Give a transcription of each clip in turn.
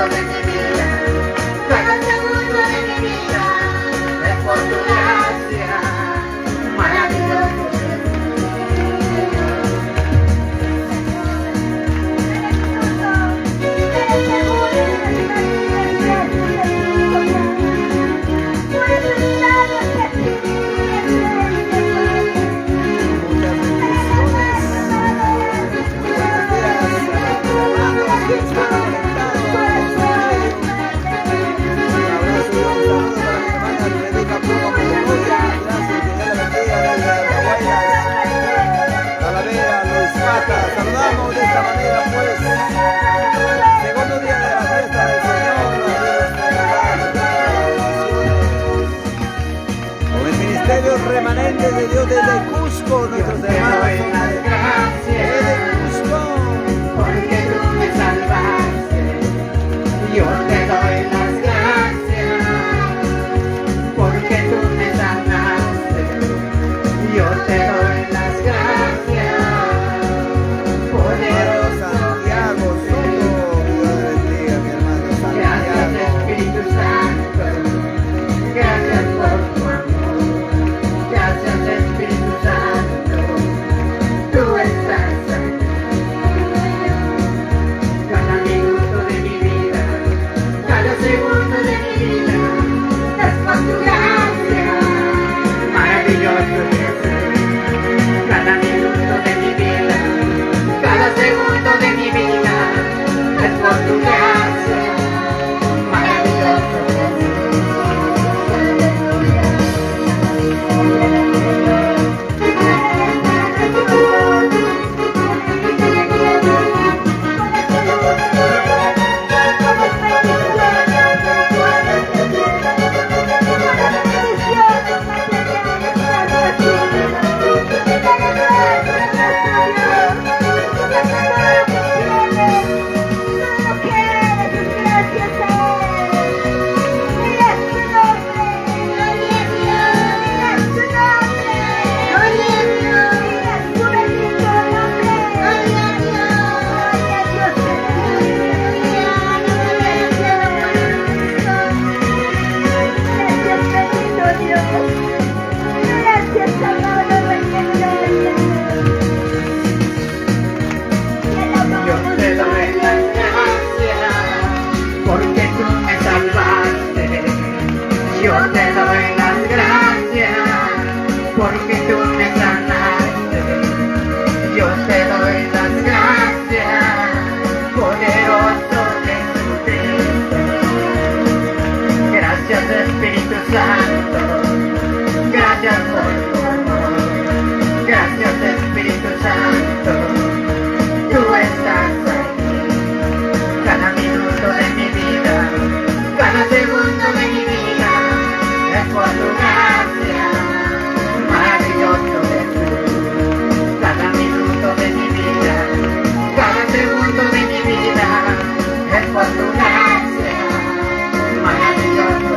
de mi vida, cada segundo de mi vida, es por tu gracia, maravilloso. Saludamos de esta manera, pues, segundo día de la fiesta del Señor, con el ministerio remanente de Dios desde Cusco, nuestros hermanos desde Cusco. Porque tú me salvaste, yo te doy las gracias, porque tú me sanaste, yo te doy las gracias. Santiago Soto, Dios bendiga mi hermano Santiago. Gracias Espíritu Santo, gracias por tu amor, gracias Espíritu Santo, tú estás aquí. Cada minuto de mi vida, cada segundo de mi vida, es por tu gracia, maravilloso Jesús. Cada minuto de mi vida, cada segundo de mi vida, es por tu gracia, maravilloso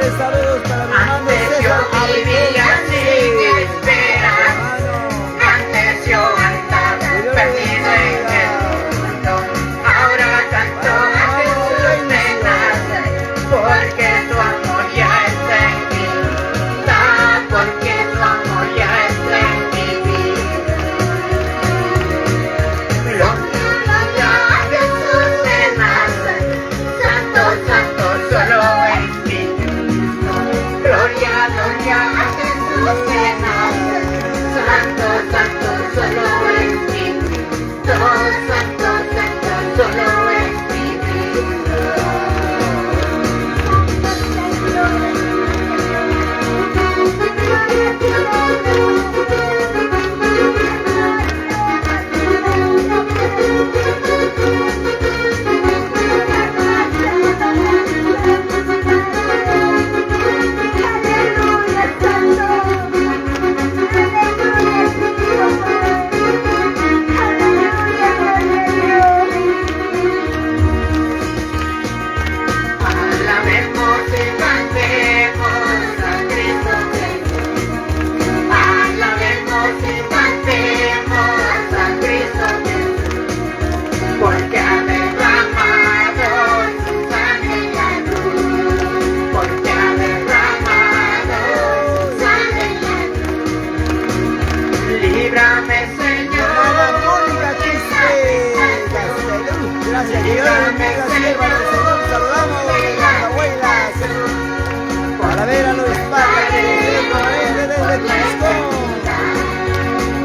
Cordiales saludos para mi hermano Antes yo César vivía sin Abel. esperanza. Hermano, Antes yo andaba perdido en el mundo. Ahora canto a Jesús me nace, porque tu amor ya está en mí. Porque tu amor ya está en mi vida. Gloria a Jesús me nace, santo, santo solo en ti. Gloria, gloria a Jesús me nace, santo, santo solo en ti. Santo, santo solo en mi Alabemos y cantemos a Cristo Jesús. Alabemos y cantemos a Cristo Jesús. Porque ha derramado su sangre en la cruz. Porque ha derramado su sangre en la cruz. Líbrame, hermana Mónica Señor. Quispe, Castellón. Gracias, Dios, amiga, sierva del Señor. Saludamos a las abuelas. Para ver a los padres desde Cusco.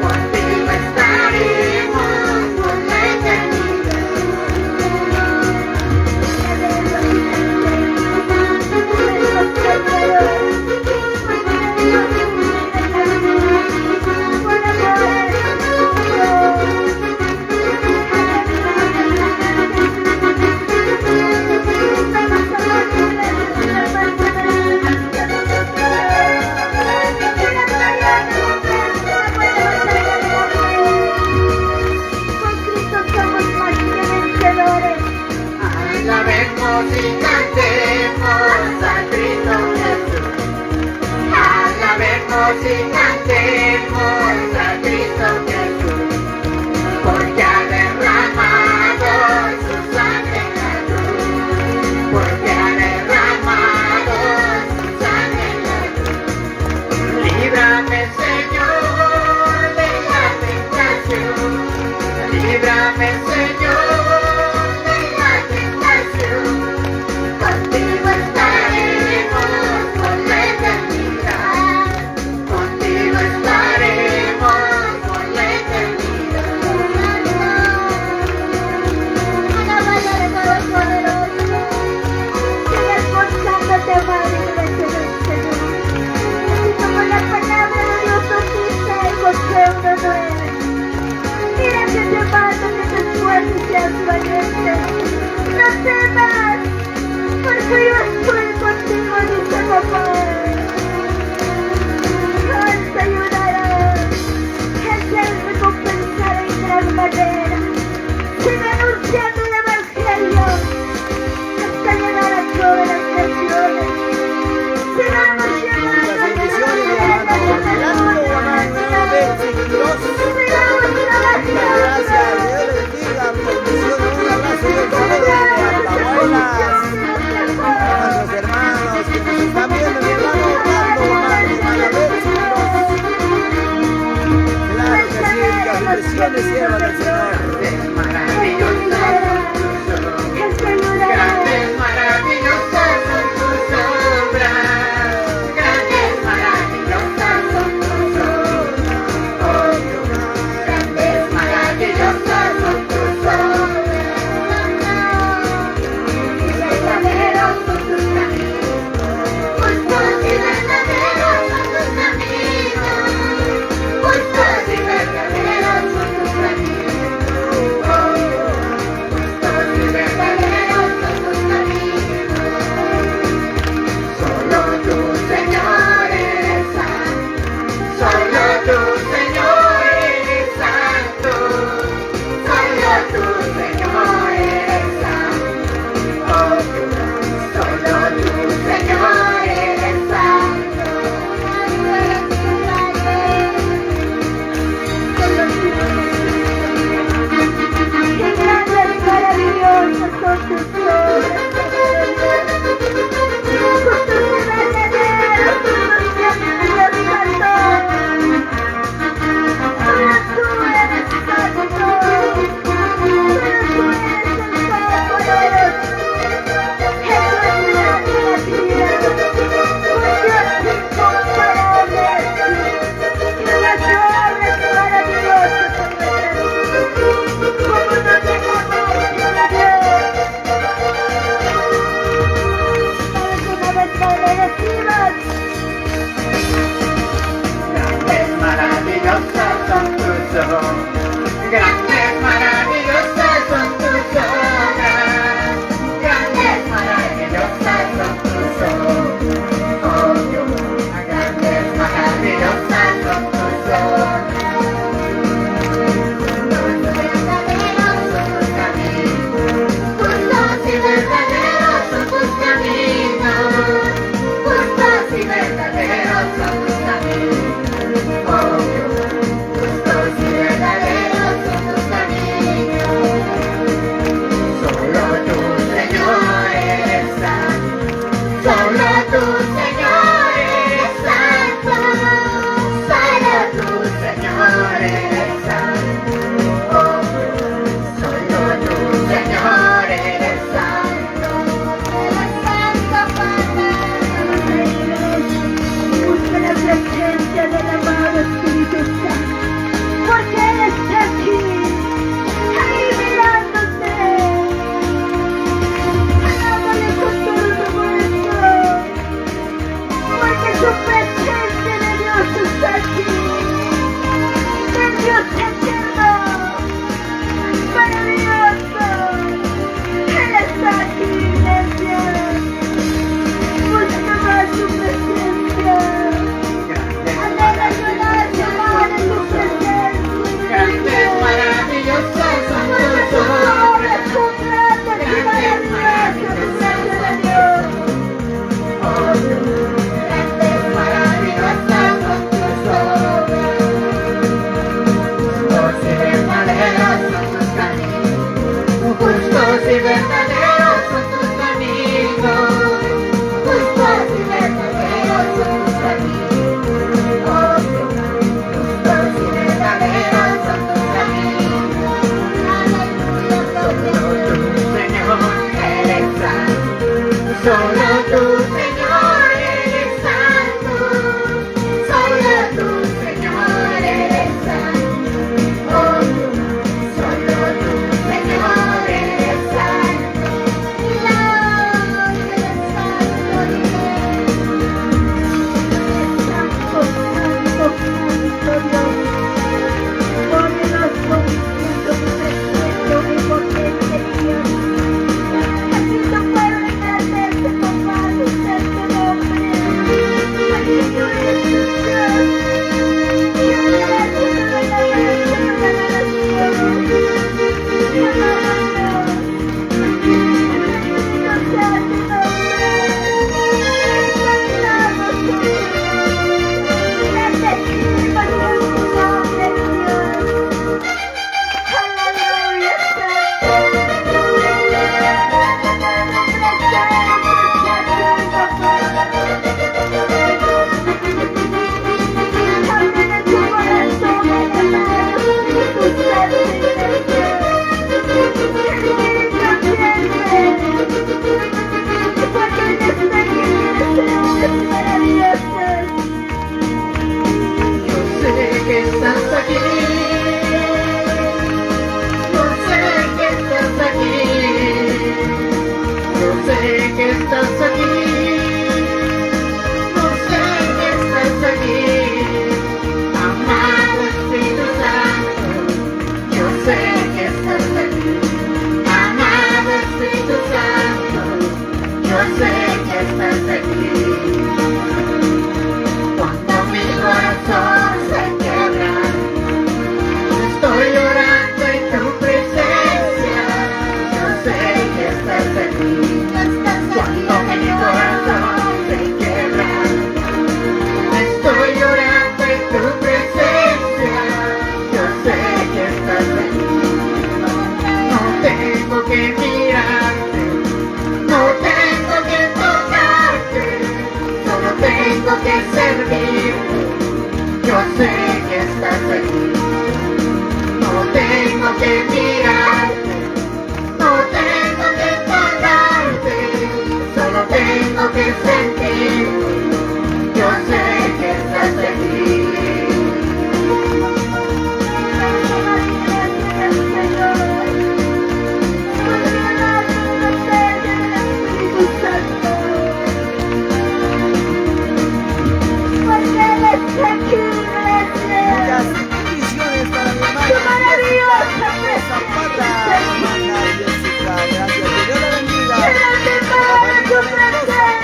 Contigo estaremos por la eternidad. Alabemos y cantemos a Cristo Jesús. Alabemos y cantemos a Cristo Jesús. Porque ha derramado su sangre en la cruz. Porque ha derramado su sangre en la cruz. Líbrame, Señor, de la tentación. Líbrame, Señor. Contigo estaremos por la eternidad. Contigo estaremos por la eternidad. Alabaré al Todopoderoso. Sigue esforzándote, Madre Iglesia del Señor. Así como la palabra de Dios nos dice en Josué 1:9. Mira que te mando que te esfuerces y seas valiente. No temas, porque yo estoy contigo, dice papá. Él te ayudará. Él te recompensará en gran manera. Sigue anunciando el Evangelio hasta llegar a todas las naciones. Sigamos llevando Las bendiciones de hermano Orlando, hermano Betsy Quiroz. Muchas gracias, Dios les bendiga. Bendiciones, un abrazo y un saludo desde Atahualpa. Solo tú, Señor, eres santo. Solo tú, Señor, eres santo. Oh, solo tú, Señor, eres santo. Eres santo, santo, santo Dios. Poderoso, perfecto y potente Dios. Así tu pueblo engrandece con paz y santo nombre. Bendito eres tu Dios. Y gracias por la alabanza, por la adoración. Bendito sea tu nombre. Exaltamos tu nombre. Bendecimos tu nombre, Dios. Aleluya, Yo sé que estás aquí. Yo sé que estás aquí. Yo sé que estás aquí. Yo sé que estás aquí. Amado Espíritu Santo. Yo sé que estás aquí. Amado Espíritu Santo. Yo sé que estás aquí. Cuando mi corazón se quiebra, estoy llorando en tu presencia. Yo sé que estás aquí. Cuando mi corazón se quiebra, estoy llorando en tu presencia. Yo sé que estás aquí. No tengo que mirarte, no tengo que tocarte, solo tengo que servirte. Yo sé que estás aquí. No tengo que mirarte, no tengo que tocarte, solo tengo que sentirte. Yo sé que estás aquí. Muchas bendiciones para mi hermana Zapata, hermana Jessica. Gracias, que Dios la bendiga.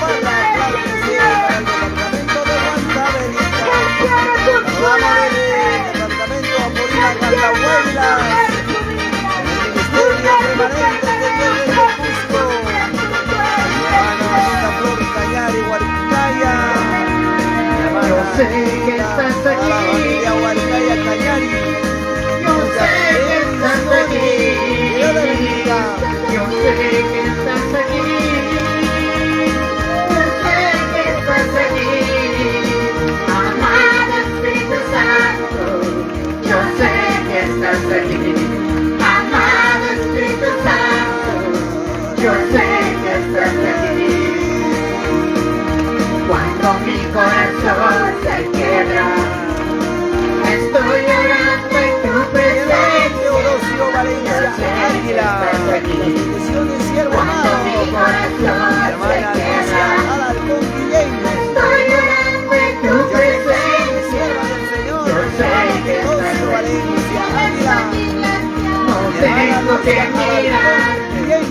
Para claro que sí, para el departamento de Guantaverica. Saludamos desde el departamento Apolinar Cantahuaylas, el ministerio permanente de Dios desde Cusco. Mi hermana Anita Flor Cañari, Huarcaya. Yo sé que estás Toda la aquí. familia Huarcaya Cañari. Yo sé que estás aquí. Dios la bendiga. Yo sé que estás aquí. Yo sé que estás aquí. Amado Espíritu Santo. Yo sé que estás aquí. Amado Espíritu Santo. Yo sé que estás aquí. Cuando mi corazón se quiebra, estoy llorando en tu presencia. Teodosio Valencia Yo sé que Águila. estás aquí. Bendiciones, siervo Cuando mi amado. corazón se Hermana Alicia quiebra, Alarcón Guillén. estoy llorando en tu Bendiciones, presencia. sierva del Señor. Yo sé que Teodosio estás aquí. Valencia Águila. No Mi hermana tengo que Alicia mirar, Alarcón Guillén.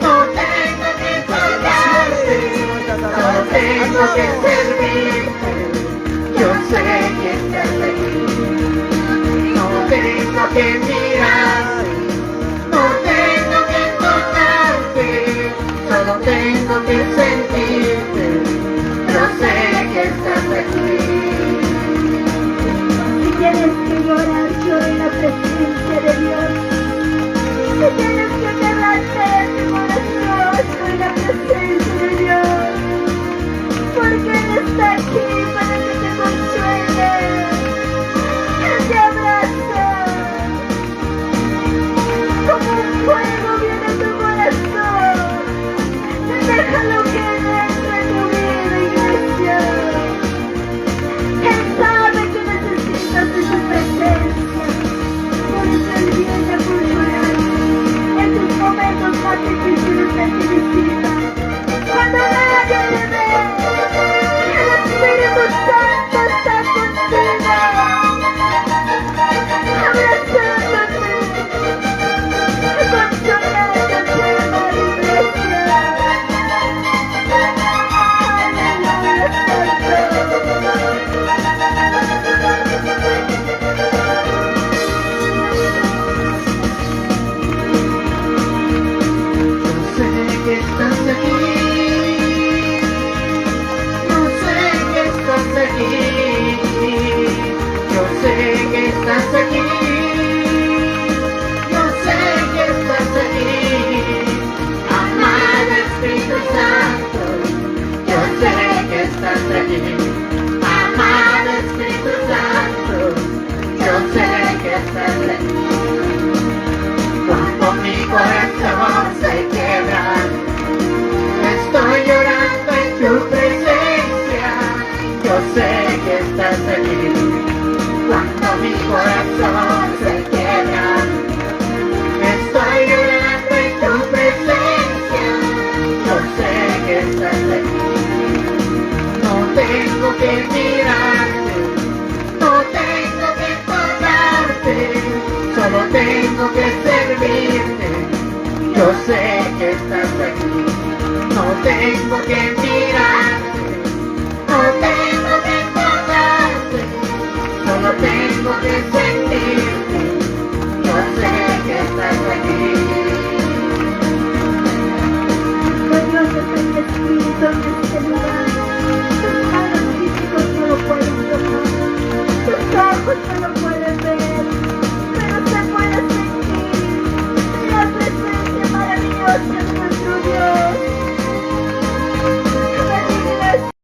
no tengo que tocarte, Bendiciones, nuestras no alabanzas a tengo que Dios. servirte. Yo sé que estás aquí. No tengo que mirar, no tengo que tocarte, solo tengo que sentirte. Yo sé que estás aquí. Si tienes que llorar, llora en la presencia de Dios. Si tienes que quebrarte tu corazón, llora en la presencia de Dios. Porque Él está aquí para que te consuele. Él te abraza. Como un fuego viene a tu corazón. Déjalo que aquí. Yo sé que estás aquí. Yo sé que estás aquí. Yo sé que estás aquí. Amado Espíritu Santo, yo sé que estás aquí. Amado Espíritu Santo, yo sé que estás aquí. Cuando mi corazón se quiebra, estoy llorando en tu presencia. Yo sé que estás aquí. Cuando mi corazón se quiebra, estoy llorando en tu presencia. Yo sé que estás aquí. No tengo que mirarte, no tengo que tocarte, solo tengo que servirte. Yo sé que estás aquí. No tengo que mirarte, no tengo que tocarte, solo tengo que sentirte. Yo sé que estás aquí. Glorioso es el Espíritu en este lugar. Tus manos físicos no lo pueden tocar. Tus ojos no lo